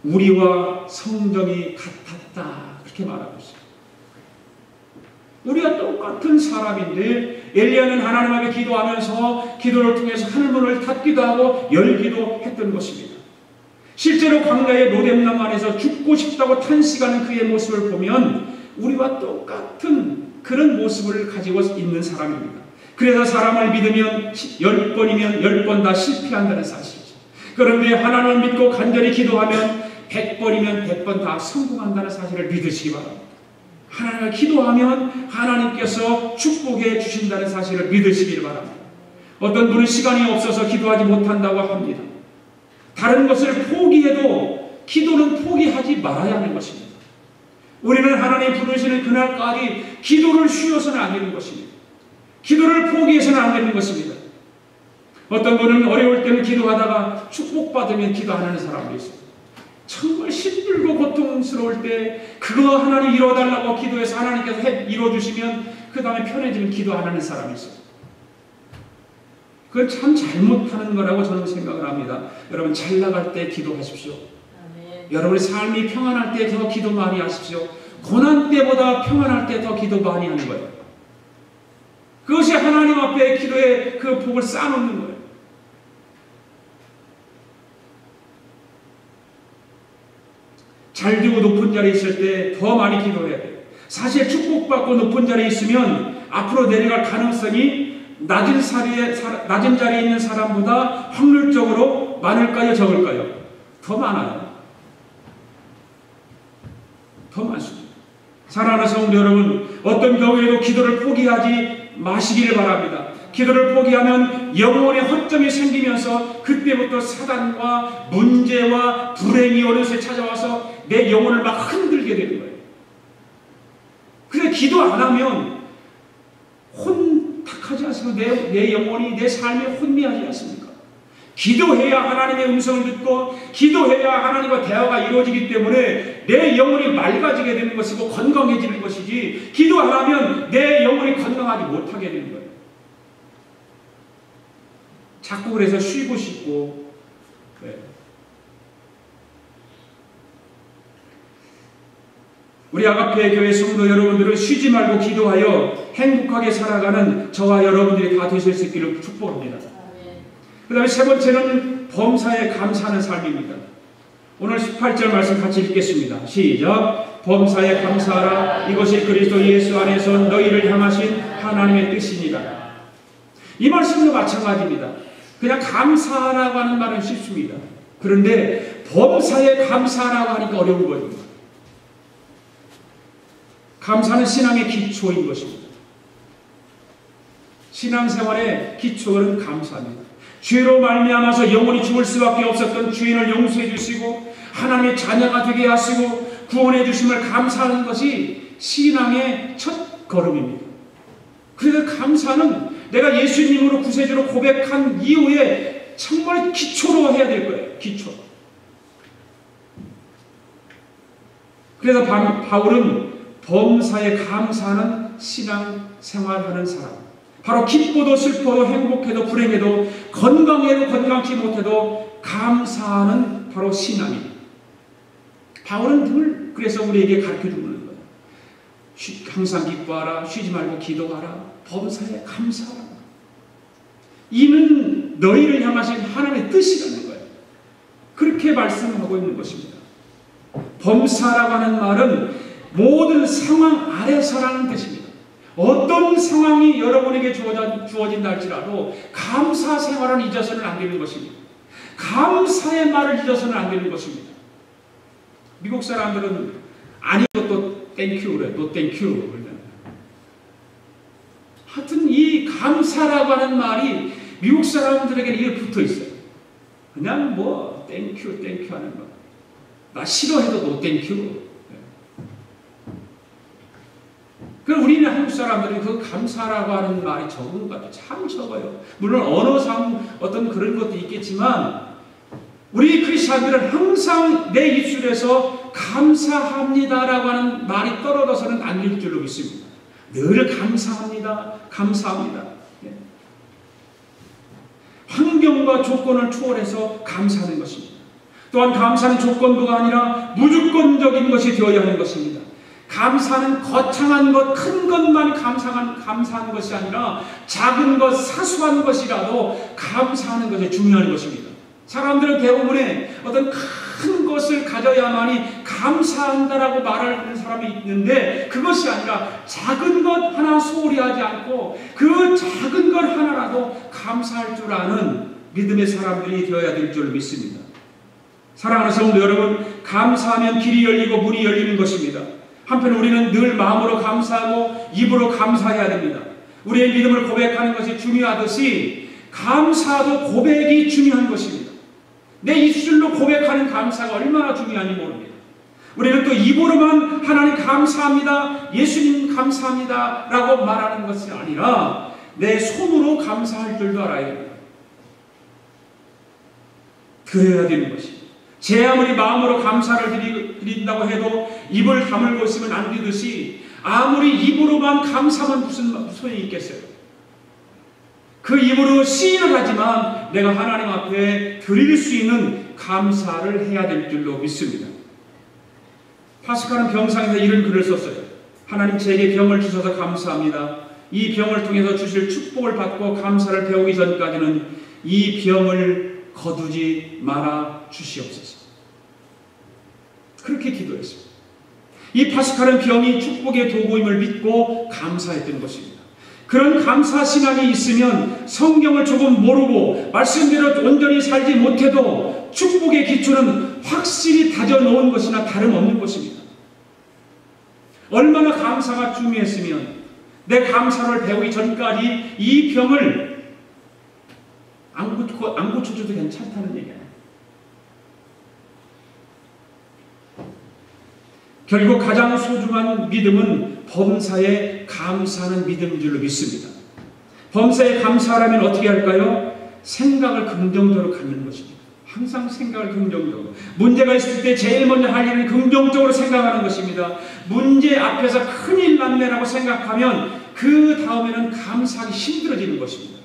A: 우리와 성정이 같았다 그렇게 말하고 있어요. 우리가 똑같은 사람인데 엘리야는 하나님 앞에 기도하면서 기도를 통해서 하늘문을 닫기도 하고 열기도 했던 것입니다. 실제로 광야의 로뎀남 안에서 죽고 싶다고 탄식하는 그의 모습을 보면 우리와 똑같은 그런 모습을 가지고 있는 사람입니다. 그래서 사람을 믿으면 10번이면 10번 다 실패한다는 사실이죠. 그런데 하나님을 믿고 간절히 기도하면 100번이면 100번 다 성공한다는 사실을 믿으시기 바랍니다. 하나님을 기도하면 하나님께서 축복해 주신다는 사실을 믿으시길 바랍니다. 어떤 분은 시간이 없어서 기도하지 못한다고 합니다. 다른 것을 포기해도 기도는 포기하지 말아야 하는 것입니다. 우리는 하나님 부르시는 그날까지 기도를 쉬어서는 안 되는 것입니다. 기도를 포기해서는 안 되는 것입니다. 어떤 분은 어려울 때는 기도하다가 축복받으면 기도 안 하는 사람도 있어요. 정말 힘들고 고통스러울 때 그거 하나님 이뤄달라고 기도해서 하나님께서 이뤄주시면 그 다음에 편해지면 기도 안 하는 사람이 있어요. 그건 참 잘못하는 거라고 저는 생각을 합니다. 여러분 잘 나갈 때 기도하십시오. 아멘. 여러분의 삶이 평안할 때 더 기도 많이 하십시오. 고난 때보다 평안할 때 더 기도 많이 하는 거예요. 그것이 하나님 앞에 기도의 그 복을 쌓아놓는 거예요. 잘 되고 높은 자리에 있을 때 더 많이 기도해야 돼요. 사실 축복받고 높은 자리에 있으면 앞으로 내려갈 가능성이 낮은 자리에 있는 사람보다 확률적으로 많을까요? 적을까요? 더 많아요. 더 많습니다. 사랑하는 성도 여러분, 어떤 경우에도 기도를 포기하지 마시기를 바랍니다. 기도를 포기하면 영혼의 허점이 생기면서 그때부터 사단과 문제와 불행이 어느새 찾아와서 내 영혼을 막 흔들게 되는 거예요. 그래서 기도 안 하면 혼탁하지 않습니까? 내 영혼이, 내 삶이 혼미하지 않습니까? 기도해야 하나님의 음성을 듣고 기도해야 하나님과 대화가 이루어지기 때문에 내 영혼이 맑아지게 되는 것이고 건강해지는 것이지, 기도 안 하면 내 영혼이 건강하지 못하게 되는 거예요. 자꾸 그래서 쉬고 싶고, 우리 아가페 교회 성도 여러분들은 쉬지 말고 기도하여 행복하게 살아가는 저와 여러분들이 다 되실 수 있기를 축복합니다. 그 다음에 세 번째는 범사에 감사하는 삶입니다. 오늘 18절 말씀 같이 읽겠습니다. 시작. 범사에 감사하라. 이것이 그리스도 예수 안에서 너희를 향하신 하나님의 뜻이니라. 이 말씀도 마찬가지입니다. 그냥 감사하라고 하는 말은 쉽습니다. 그런데 범사에 감사하라고 하니까 어려운 거예요. 감사는 신앙의 기초인 것입니다. 신앙생활의 기초는 감사입니다. 죄로 말미암아서 영원히 죽을 수밖에 없었던 죄인을 용서해 주시고 하나님의 자녀가 되게 하시고 구원해 주심을 감사하는 것이 신앙의 첫 걸음입니다. 그래서 감사는 내가 예수님으로 구세주로 고백한 이후에 정말 기초로 해야 될 거예요. 기초. 그래서 바울은 범사에 감사하는 신앙생활하는 사람, 바로 기쁘도 슬퍼도 행복해도 불행해도 건강해도 건강치 못해도 감사하는 바로 신앙입니다. 바울은 늘 그래서 우리에게 가르쳐주는 거예요. 항상 기뻐하라, 쉬지 말고 기도하라, 범사에 감사하라. 이는 너희를 향하신 하나님의 뜻이라는 거예요. 그렇게 말씀하고 있는 것입니다. 범사라고 하는 말은 모든 상황 아래서라는 뜻입니다. 어떤 상황이 여러분에게 주어진다 할지라도 감사 생활은 잊어서는 안 되는 것입니다. 감사의 말을 잊어서는 안 되는 것입니다. 미국 사람들은 아니고 또 땡큐 그래, 또 땡큐. 감사라고 하는 말이 미국 사람들에게는 이게 붙어 있어요. 그냥 뭐 땡큐 땡큐 하는 거. 나 싫어해도 너 땡큐. 그럼 우리는 한국 사람들은 그 감사라고 하는 말이 적은 것 같아요. 참 적어요. 물론 언어상 어떤 그런 것도 있겠지만 우리 크리스천들은 항상 내 입술에서 감사합니다라고 하는 말이 떨어져서는 안 될 줄로 믿습니다. 늘 감사합니다. 감사합니다. 환경과 조건을 초월해서 감사하는 것입니다. 또한 감사는 조건부가 아니라 무조건적인 것이 되어야 하는 것입니다. 감사는 거창한 것, 큰 것만 감사한 것이 아니라 작은 것, 사소한 것이라도 감사하는 것이 중요한 것입니다. 사람들은 대부분의 어떤 큰 것을 가져야만이 감사한다라고 말하는 사람이 있는데 그것이 아니라 작은 것 하나 소홀히 하지 않고 그 작은 것 하나라도 감사할 줄 아는 믿음의 사람들이 되어야 될 줄 믿습니다. 사랑하는 성도 여러분, 감사하면 길이 열리고 문이 열리는 것입니다. 한편 우리는 늘 마음으로 감사하고 입으로 감사해야 됩니다. 우리의 믿음을 고백하는 것이 중요하듯이 감사도 고백이 중요한 것입니다. 내 입술로 고백하는 감사가 얼마나 중요한지 모릅니다. 우리는 또 입으로만 하나님 감사합니다, 예수님 감사합니다 라고 말하는 것이 아니라 내 손으로 감사할 줄도 알아야 됩니다. 그래야 되는 것입니다. 제 아무리 마음으로 감사를 드린다고 해도 입을 다물고 있으면 안 되듯이 아무리 입으로만 감사만 무슨 소용이 있겠어요. 그 입으로 시인을 하지만 내가 하나님 앞에 드릴 수 있는 감사를 해야 될 줄로 믿습니다. 파스칼은 병상에서 이런 글을 썼어요. 하나님 제게 병을 주셔서 감사합니다. 이 병을 통해서 주실 축복을 받고 감사를 배우기 전까지는 이 병을 거두지 말아 주시옵소서. 그렇게 기도했습니다. 이 파스칼은 병이 축복의 도구임을 믿고 감사했던 것입니다. 그런 감사 신앙이 있으면 성경을 조금 모르고 말씀대로 온전히 살지 못해도 축복의 기초는 확실히 다져놓은 것이나 다름없는 것입니다. 얼마나 감사가 중요했으면 내 감사를 배우기 전까지 이 병을 안 고쳐줘도 괜찮다는 얘기예요. 결국 가장 소중한 믿음은 범사에 감사하는 믿음인 줄로 믿습니다. 범사에 감사하려면 어떻게 할까요? 생각을 긍정적으로 갖는 것입니다. 항상 생각을 긍정적으로. 문제가 있을 때 제일 먼저 할 일은 긍정적으로 생각하는 것입니다. 문제 앞에서 큰일 났네라고 생각하면 그 다음에는 감사하기 힘들어지는 것입니다.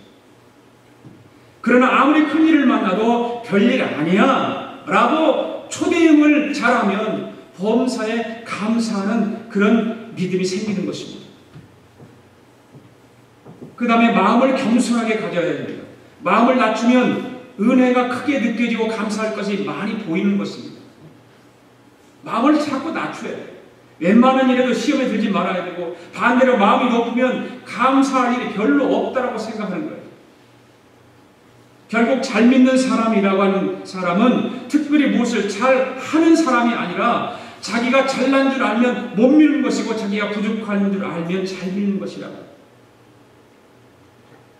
A: 그러나 아무리 큰일을 만나도 별일 아니야 라고 초대응을 잘하면 범사에 감사하는 그런 믿음이 생기는 것입니다. 그 다음에 마음을 겸손하게 가져야 됩니다. 마음을 낮추면 은혜가 크게 느껴지고 감사할 것이 많이 보이는 것입니다. 마음을 자꾸 낮춰야 돼요. 웬만한 일에도 시험에 들지 말아야 되고 반대로 마음이 높으면 감사할 일이 별로 없다라고 생각하는 거예요. 결국 잘 믿는 사람이라고 하는 사람은 특별히 무엇을 잘 하는 사람이 아니라 자기가 잘난 줄 알면 못 믿는 것이고 자기가 부족한 줄 알면 잘 믿는 것이라고.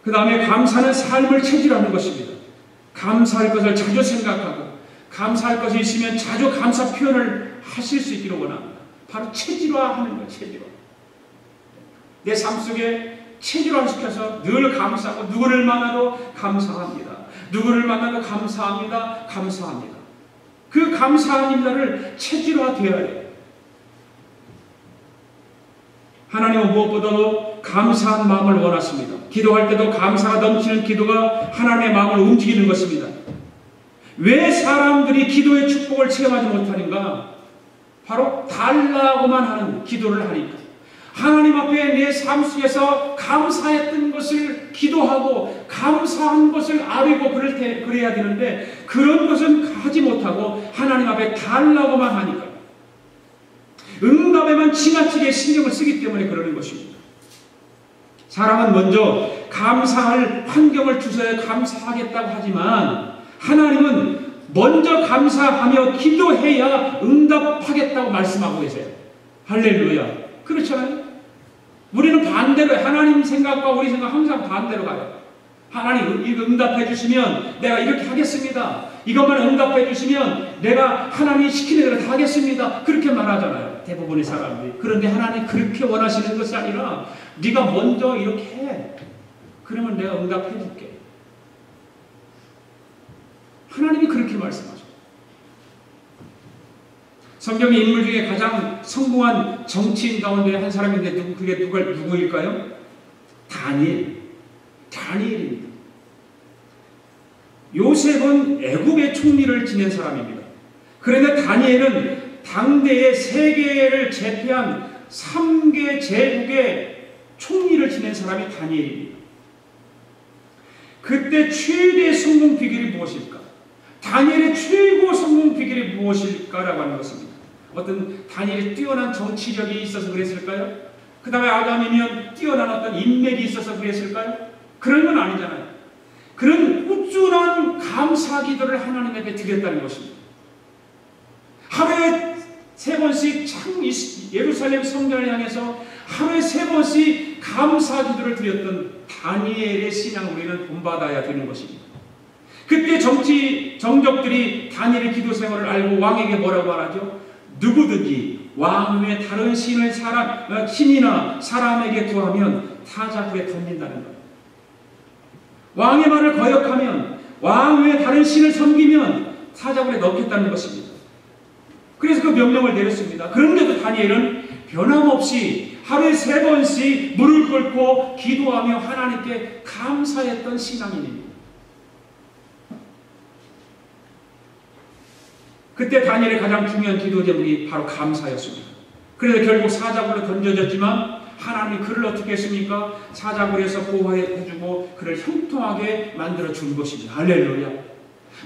A: 그 다음에 감사는 삶을 체질하는 것입니다. 감사할 것을 자주 생각하고 감사할 것이 있으면 자주 감사 표현을 하실 수 있기를 원합니다. 바로 체질화하는 거예요. 체질화. 내 삶 속에 체질화시켜서 늘 감사하고 누구를 만나도 감사합니다. 누구를 만나도 감사합니다. 감사합니다. 그 감사합니다를 체질화되어야 해요. 하나님은 무엇보다도 감사한 마음을 원하십니다. 기도할 때도 감사가 넘치는 기도가 하나님의 마음을 움직이는 것입니다. 왜 사람들이 기도의 축복을 체험하지 못하는가? 바로 달라고만 하는 기도를 하니까. 하나님 앞에 내 삶 속에서 감사했던 것을 기도하고 감사한 것을 아뢰고 그래야 되는데 그런 것은 하지 못하고 하나님 앞에 달라고만 하니까 응답에만 지나치게 신경을 쓰기 때문에 그러는 것입니다. 사람은 먼저 감사할 환경을 주셔야 감사하겠다고 하지만 하나님은 먼저 감사하며 기도해야 응답하겠다고 말씀하고 계세요. 할렐루야. 그렇잖아요. 우리는 반대로 하나님 생각과 우리 생각 항상 반대로 가요. 하나님 이거 응답해 주시면 내가 이렇게 하겠습니다. 이것만 응답해 주시면 내가 하나님이 시키는 대로 다 하겠습니다. 그렇게 말하잖아요. 대부분의 사람들이. 그런데 하나님 그렇게 원하시는 것이 아니라 네가 먼저 이렇게 해. 그러면 내가 응답해 줄게. 하나님이 그렇게 말씀하죠. 성경의 인물 중에 가장 성공한 정치인 가운데 한 사람인데 그게 누구일까요? 다니엘입니다. 요셉은 애굽의 총리를 지낸 사람입니다. 그런데 다니엘은 당대의 세계를 제패한 3개 제국의 총리를 지낸 사람이 다니엘입니다. 그때 최대 성공 비결이 무엇일까? 다니엘의 최고 성공 비결이 무엇일까라고 하는 것입니다. 어떤 다니엘의 뛰어난 정치력이 있어서 그랬을까요? 그 다음에 아담이면 뛰어난 어떤 인맥이 있어서 그랬을까요? 그런 건 아니잖아요. 그런 우쭐한 감사 기도를 하나님 앞에 드렸다는 것입니다. 하루에 3번씩 예루살렘 성전을 향해서 하루에 3번씩 감사 기도를 드렸던 다니엘의 신앙을 우리는 본받아야 되는 것입니다. 그때 정적들이 다니엘의 기도 생활을 알고 왕에게 뭐라고 말하죠? 누구든지 왕 외에 다른 신이나 사람에게 구하면 타자굴에 던진다는 거예요. 왕의 말을 거역하면 왕 외에 다른 신을 섬기면 타자굴에 넣겠다는 것입니다. 그래서 그 명령을 내렸습니다. 그런데도 다니엘은 변함없이 하루에 3번씩 무릎 꿇고 기도하며 하나님께 감사했던 신앙인입니다. 그때 다니엘의 가장 중요한 기도 제목이 바로 감사였습니다. 그래서 결국 사자굴로 던져졌지만 하나님이 그를 어떻게 했습니까? 사자굴에서 보호해주고 그를 형통하게 만들어준 것입니다. 할렐루야.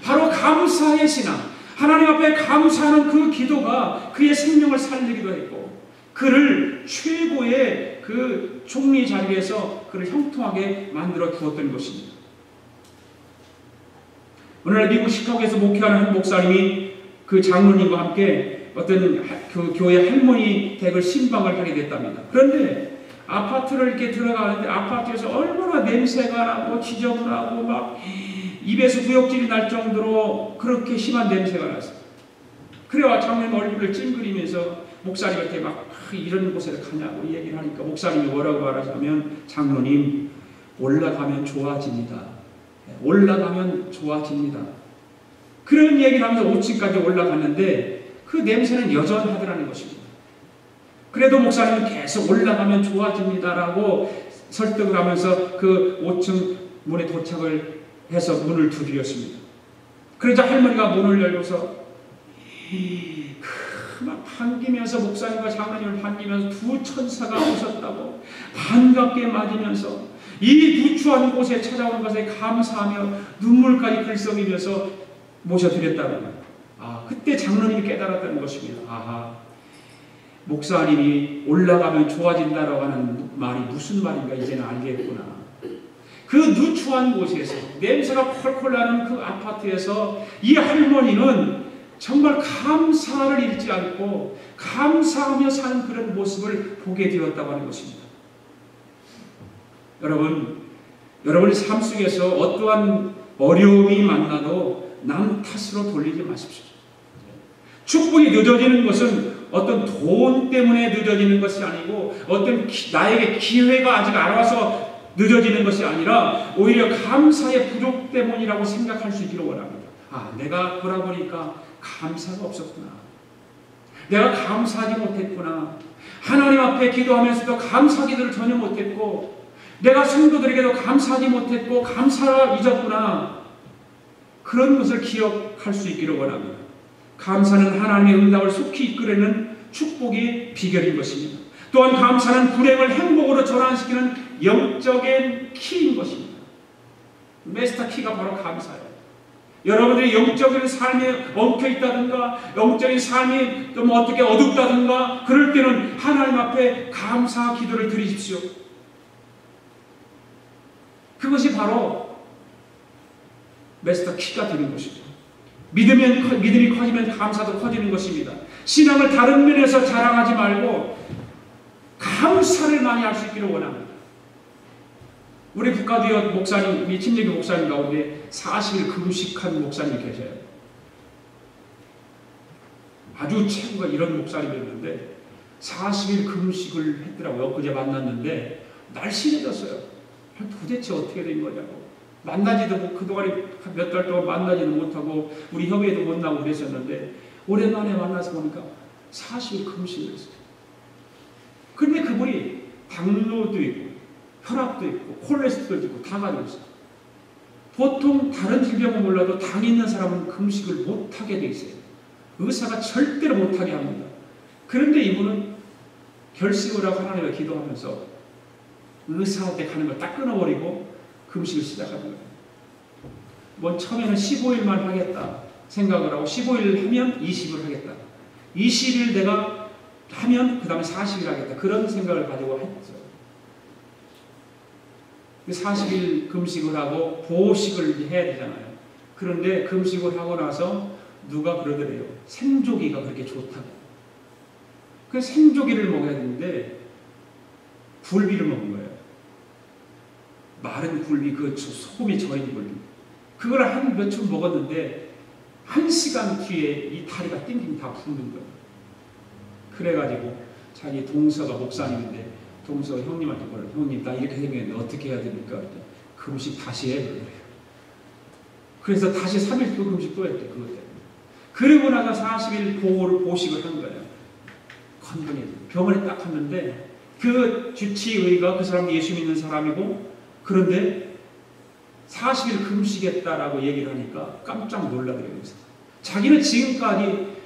A: 바로 감사의 신앙, 하나님 앞에 감사하는 그 기도가 그의 생명을 살리기도 했고 그를 최고의 그 총리 자리에서 그를 형통하게 만들어 주었던 것입니다. 오늘날 미국 시카고에서 목회하는 한 목사님이 그 장로님과 함께 어떤 그 교회 할머니 댁을 신방을 하게 됐답니다. 그런데 아파트를 이렇게 들어가는데 아파트에서 얼마나 냄새가 나고 지저분하고 막 입에서 구역질이 날 정도로 그렇게 심한 냄새가 났어요. 그래와 장로님 얼굴을 찡그리면서 목사님한테 막 이런 곳에 가냐고 얘기를 하니까 목사님이 뭐라고 말하냐면 장로님 올라가면 좋아집니다. 올라가면 좋아집니다. 그런 얘기를 하면서 5층까지 올라갔는데 그 냄새는 여전하더라는 것입니다. 그래도 목사님은 계속 올라가면 좋아집니다라고 설득을 하면서 그 5층 문에 도착을 해서 문을 두드렸습니다. 그러자 할머니가 문을 열고서 막 반기면서 목사님과 장로님을 반기면서 두 천사가 오셨다고 반갑게 맞으면서 이 누추한 곳에 찾아온 것에 감사하며 눈물까지 글썽이면서 모셔드렸다는 거예요. 그때 장로님이 깨달았다는 것입니다. 목사님이 올라가면 좋아진다라고 하는 말이 무슨 말인가 이제는 알겠구나. 그 누추한 곳에서 냄새가 펄펄 나는 그 아파트에서 이 할머니는 정말 감사를 잃지 않고 감사하며 사는 그런 모습을 보게 되었다고 하는 것입니다. 여러분의 삶 속에서 어떠한 어려움이 만나도 남 탓으로 돌리지 마십시오. 축복이 늦어지는 것은 어떤 돈 때문에 늦어지는 것이 아니고 어떤 나에게 기회가 아직 안 와서 늦어지는 것이 아니라 오히려 감사의 부족 때문이라고 생각할 수 있기를 원합니다. 내가 돌아보니까 감사가 없었구나. 내가 감사하지 못했구나. 하나님 앞에 기도하면서도 감사 기도를 전혀 못했고 내가 성도들에게도 감사하지 못했고 감사를 잊었구나. 그런 것을 기억할 수 있기를 원합니다. 감사는 하나님의 응답을 속히 이끌어내는 축복의 비결인 것입니다. 또한 감사는 불행을 행복으로 전환시키는 영적인 키인 것입니다. 메스터 키가 바로 감사예요. 여러분들이 영적인 삶에 엉켜있다든가 영적인 삶이 좀 어떻게 어둡다든가 그럴 때는 하나님 앞에 감사 기도를 드리십시오. 그것이 바로 메스터 키가 되는 것입니다. 믿음이 커지면 감사도 커지는 것입니다. 신앙을 다른 면에서 자랑하지 말고 감사를 많이 할 수 있기를 원합니다. 우리 국가대학 목사님, 우리 침례교 목사님 가운데 40일 금식한 목사님이 계셔요. 아주 최고가 이런 목사님이었는데 40일 금식을 했더라고요. 엊그제 만났는데 날씬해졌어요. 도대체 어떻게 된 거냐고. 만나지도 뭐 그동안에 몇 달 동안 만나지도 못하고 우리 협의회도 못 나오고 그랬었는데 오랜만에 만나서 보니까 40일 금식을 했어요. 그런데 그분이 당뇨도 있고 혈압도 있고 콜레스테롤도 있고 다 가지고 있어요. 보통 다른 질병은 몰라도 당 있는 사람은 금식을 못하게 돼 있어요. 의사가 절대로 못하게 합니다. 그런데 이분은 결식을 하고 하나님을 기도하면서 의사한테 가는 걸 딱 끊어버리고 금식을 시작하는 거예요. 뭐 처음에는 15일만 하겠다 생각을 하고 15일 하면 20을 하겠다. 20일 내가 하면 그 다음에 40일 하겠다. 그런 생각을 가지고 했어요. 40일 금식을 하고 보식을 해야 되잖아요. 그런데 금식을 하고 나서 누가 그러더래요. 생조기가 그렇게 좋다고. 그 생조기를 먹어야 되는데 굴비를 먹은 거예요. 마른 굴비, 그 소금이 절인 굴비. 그걸 한 몇 줌 먹었는데 1시간 뒤에 이 다리가 띵띵 다 붓는 거예요. 그래가지고 자기 동서가 목사님인데 동서가 형님한테 그래요. 형님 나 이렇게 생겼는데 어떻게 해야 됩니까? 금식 다시 해. 그래요. 그래서 다시 3일 또 금식 또 했대. 그것 때문에. 그리고 나서 40일 보식을 한 거예요. 건강해. 병원에 딱 갔는데 그 주치의가 그 사람 예수 믿는 사람이고 그런데 40일 금식했다라고 얘기를 하니까 깜짝 놀라더래요. 자기는 지금까지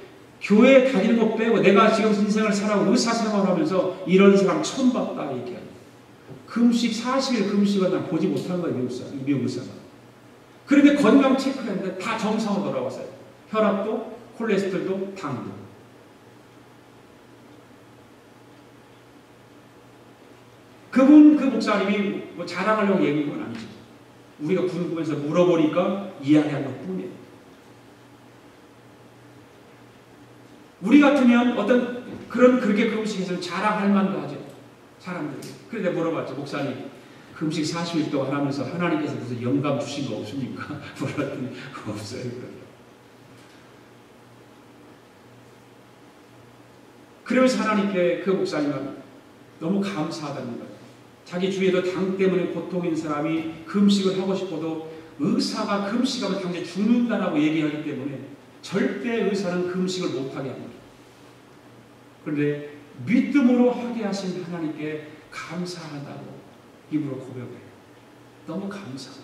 A: 교회에 다니는 것 빼고 내가 지금 인생을 살아오고 의사 생활을 하면서 이런 사람 처음 봤다 얘기해요. 금식 40일 금식은 난 보지 못한 거예요. 미국 의사가. 그런데 건강 체크를 했는데 다 정상으로 돌아왔어요. 혈압도 콜레스테롤도 당도. 그 목사님이 뭐 자랑하려고 얘기한 건 아니죠. 우리가 궁금해서 물어보니까 이야기한 것 뿐이에요. 우리 같으면 어떤 그렇게 금식해서 자랑할 만도 하죠. 사람들이. 그런데 물어봤죠. 목사님, 금식 40일 동안 하면서 하나님께서 무슨 영감 주신 거 없습니까? 물었더니 없어요. 그러면서 하나님께 그 목사님은 너무 감사하다는 거예요. 자기 주위에도 당 때문에 고통인 사람이 금식을 하고 싶어도 의사가 금식하면 당장 죽는다라고 얘기하기 때문에 절대 의사는 금식을 못하게 합니다. 그런데 믿음으로 하게 하신 하나님께 감사하다고 입으로 고백해요. 너무 감사해요.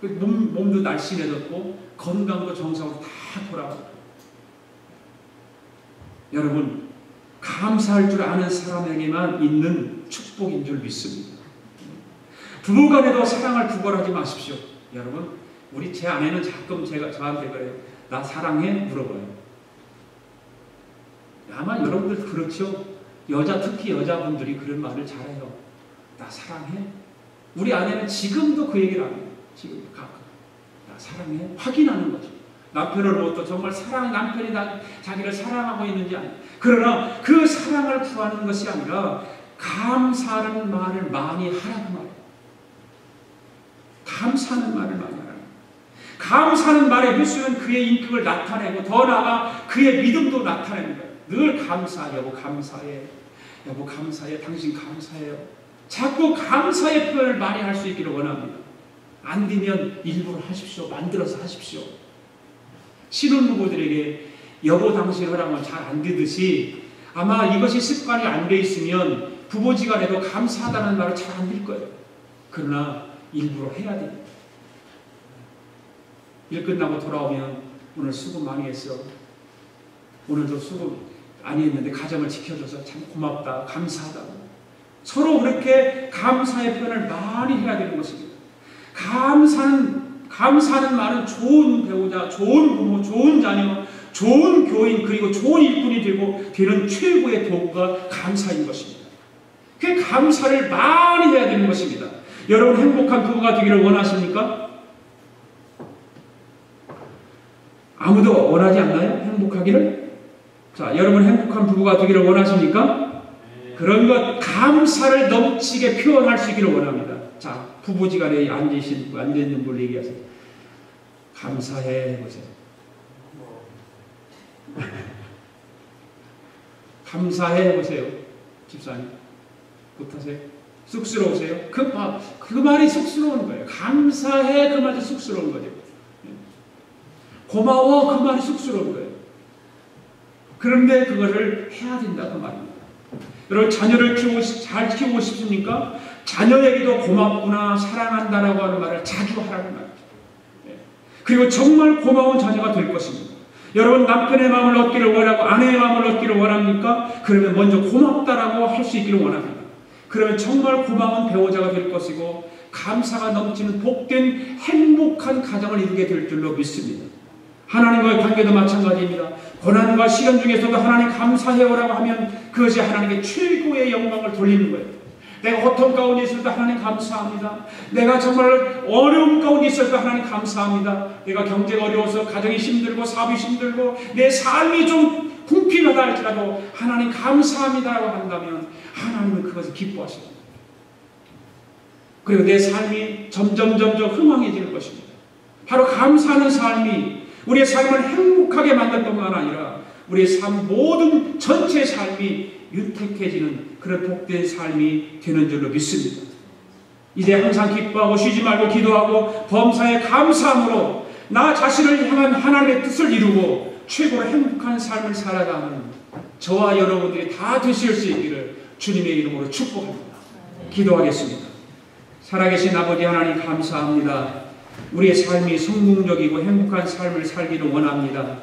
A: 몸도 날씬해졌고 건강도 정상으로 다 돌아가고. 여러분, 감사할 줄 아는 사람에게만 있는 축복인 줄 믿습니다. 부부간에도 사랑을 구걸하지 마십시오. 여러분, 제 아내는 가끔 저한테 그래요. 나 사랑해? 물어봐요. 아마 여러분들 그렇죠. 특히 여자분들이 그런 말을 잘해요. 나 사랑해? 우리 아내는 지금도 그 얘기를 합니다. 지금도 가끔. 나 사랑해? 확인하는 거죠. 남편으로부터 정말 남편이 자기를 사랑하고 있는지 아니야. 그러나 그 사랑을 구하는 것이 아니라 감사하는 말을 많이 하라고 말해요. 감사하는 말을 많이 하라고. 감사하는 말의 횟수는 그의 인격을 나타내고 더 나아가 그의 믿음도 나타내는 거예요. 늘 감사해. 여보 감사해. 여보 감사해. 당신 감사해요. 자꾸 감사의 표현을 많이 할 수 있기를 원합니다. 안 되면 일부러 하십시오. 만들어서 하십시오. 신혼부부들에게 여보 당신 허락은 잘 안 되듯이 아마 이것이 습관이 안 돼 있으면 부부지간에도 감사하다는 말을 잘 안 들 거예요. 그러나 일부러 해야 됩니다. 일 끝나고 돌아오면 오늘 수고 많이 했어. 오늘도 수고 많이 했는데 가정을 지켜줘서 참 고맙다. 감사하다고. 서로 그렇게 감사의 표현을 많이 해야 되는 것입니다. 감사하는 말은 좋은 배우자, 좋은 부모, 좋은 자녀, 좋은 교인, 그리고 좋은 일꾼이 되는 최고의 도구가 감사인 것입니다. 그 감사를 많이 해야 되는 것입니다. 여러분 행복한 부부가 되기를 원하십니까? 아무도 원하지 않나요? 행복하기를? 자, 여러분 행복한 부부가 되기를 원하십니까? 그런 것 감사를 넘치게 표현할 수 있기를 원합니다. 자, 부부지간에 앉아있는 분을 얘기하세요. 감사해 보세요. 감사해 보세요. 집사님 못하세요? 쑥스러우세요? 그 말이 쑥스러운 거예요. 감사해 그 말이 쑥스러운 거죠. 고마워 그 말이 쑥스러운 거예요. 그런데 그거를 해야 된다 그 말입니다. 여러분 자녀를 잘 키우고 싶습니까? 자녀에게도 고맙구나 사랑한다라고 하는 말을 자주 하라는 말이죠. 그리고 정말 고마운 자녀가 될 것입니다. 여러분 남편의 마음을 얻기를 원하고 아내의 마음을 얻기를 원합니까? 그러면 먼저 고맙다라고 할 수 있기를 원합니다. 그러면 정말 고마운 배우자가 될 것이고 감사가 넘치는 복된 행복한 가정을 이루게 될 줄로 믿습니다. 하나님과의 관계도 마찬가지입니다. 고난과 시련 중에서도 하나님 감사해요라고 하면 그것이 하나님께 최고의 영광을 돌리는 거예요. 내가 고통 가운데 있을 때 하나님 감사합니다. 내가 정말 어려움 가운데 있을 때 하나님 감사합니다. 내가 경제가 어려워서 가정이 힘들고 사업이 힘들고 내 삶이 좀 궁핍하다 할지라도 하나님 감사합니다라고 한다면 하나님은 그것을 기뻐하십니다. 그리고 내 삶이 점점 흥황해지는 것입니다. 바로 감사하는 삶이 우리의 삶을 행복하게 만들 뿐만 아니라 우리의 삶 모든 전체 삶이 윤택해지는 그런 복된 삶이 되는 줄로 믿습니다. 이제 항상 기뻐하고 쉬지 말고 기도하고 범사에 감사함으로 나 자신을 향한 하나님의 뜻을 이루고 최고로 행복한 삶을 살아가는 저와 여러분들이 다 되실 수 있기를 주님의 이름으로 축복합니다. 기도하겠습니다. 살아계신 아버지 하나님 감사합니다. 우리의 삶이 성공적이고 행복한 삶을 살기를 원합니다.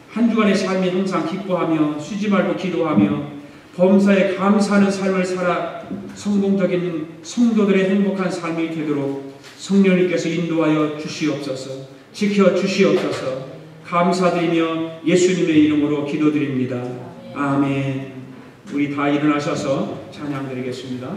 A: 한 주간의 삶이 항상 기뻐하며 쉬지 말고 기도하며 범사에 감사하는 삶을 살아 성공적인 성도들의 행복한 삶이 되도록 성령님께서 인도하여 주시옵소서. 지켜 주시옵소서. 감사드리며 예수님의 이름으로 기도드립니다. 아멘. 우리 다 일어나셔서 찬양드리겠습니다.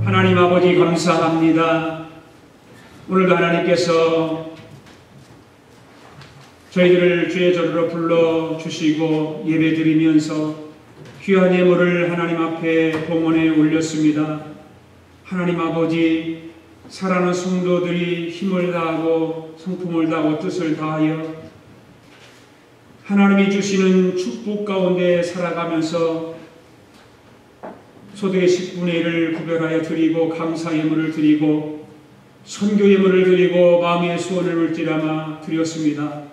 A: 하나님 아버지 감사합니다. 오늘도 하나님께서 저희들을 주의 절으로 불러주시고 예배드리면서 귀한 예물을 하나님 앞에 봉헌에 올렸습니다. 하나님 아버지, 사랑하는 성도들이 힘을 다하고 성품을 다하고 뜻을 다하여 하나님이 주시는 축복 가운데 살아가면서 소득의 10분의 1을 구별하여 드리고 감사 예물을 드리고 선교 예물을 드리고 마음의 소원을 물질하마 드렸습니다.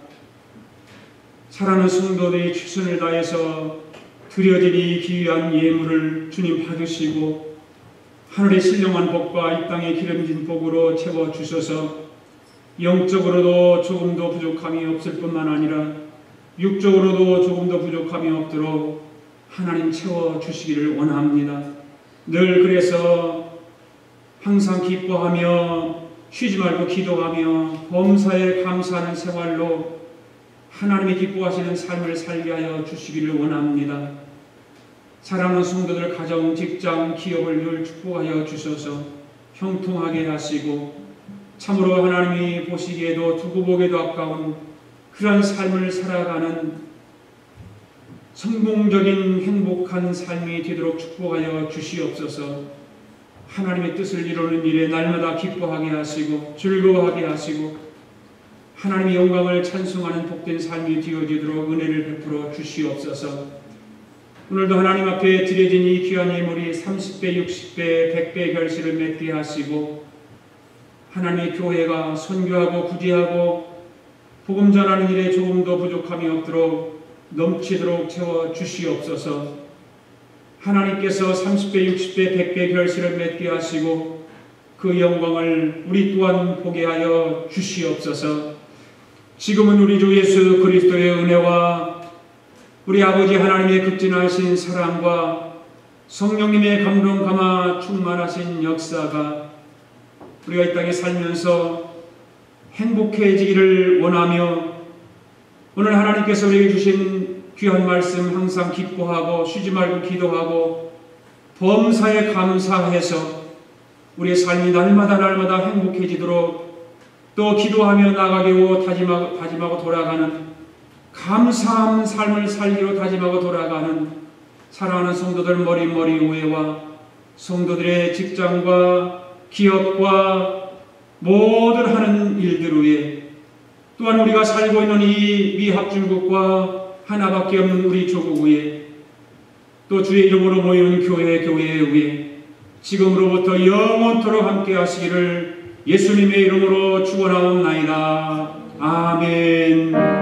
A: 사랑하는 성도들이 최선을 다해서 드려진 이 귀한 예물을 주님 받으시고 하늘의 신령한 복과 이 땅의 기름진 복으로 채워주셔서 영적으로도 조금도 부족함이 없을 뿐만 아니라 육적으로도 조금도 부족함이 없도록 하나님 채워주시기를 원합니다. 늘 그래서 항상 기뻐하며 쉬지 말고 기도하며 범사에 감사하는 생활로 하나님이 기뻐하시는 삶을 살게 하여 주시기를 원합니다. 사랑하는 성도들 가정, 직장, 기업을 늘 축복하여 주셔서 형통하게 하시고 참으로 하나님이 보시기에도 두고 보기에도 아까운 그런 삶을 살아가는 성공적인 행복한 삶이 되도록 축복하여 주시옵소서. 하나님의 뜻을 이루는 일에 날마다 기뻐하게 하시고 즐거워하게 하시고 하나님의 영광을 찬송하는 복된 삶이 되어지도록 은혜를 베풀어 주시옵소서. 오늘도 하나님 앞에 드려진 이 귀한 예물이 30배, 60배, 100배 결실을 맺게 하시고 하나님의 교회가 선교하고 구제하고 복음 전하는 일에 조금도 부족함이 없도록 넘치도록 채워 주시옵소서. 하나님께서 30배, 60배, 100배 결실을 맺게 하시고 그 영광을 우리 또한 보게 하여 주시옵소서. 지금은 우리 주 예수 그리스도의 은혜와 우리 아버지 하나님의 극진하신 사랑과 성령님의 감동 감화 충만하신 역사가 우리가 이 땅에 살면서 행복해지기를 원하며 오늘 하나님께서 우리에게 주신 귀한 말씀 항상 기뻐하고 쉬지 말고 기도하고 범사에 감사해서 우리의 삶이 날마다 행복해지도록 또 기도하며 나가기로 다짐하고 돌아가는 감사한 삶을 살기로 다짐하고 돌아가는 사랑하는 성도들 머리 위에와 성도들의 직장과 기업과 모든 하는 일들 위에 또한 우리가 살고 있는 이 미합중국과 하나밖에 없는 우리 조국 위에 또 주의 이름으로 모이는 교회 위에 지금으로부터 영원토록 함께 하시기를 예수님의 이름으로 축원하옵나이다. 아멘.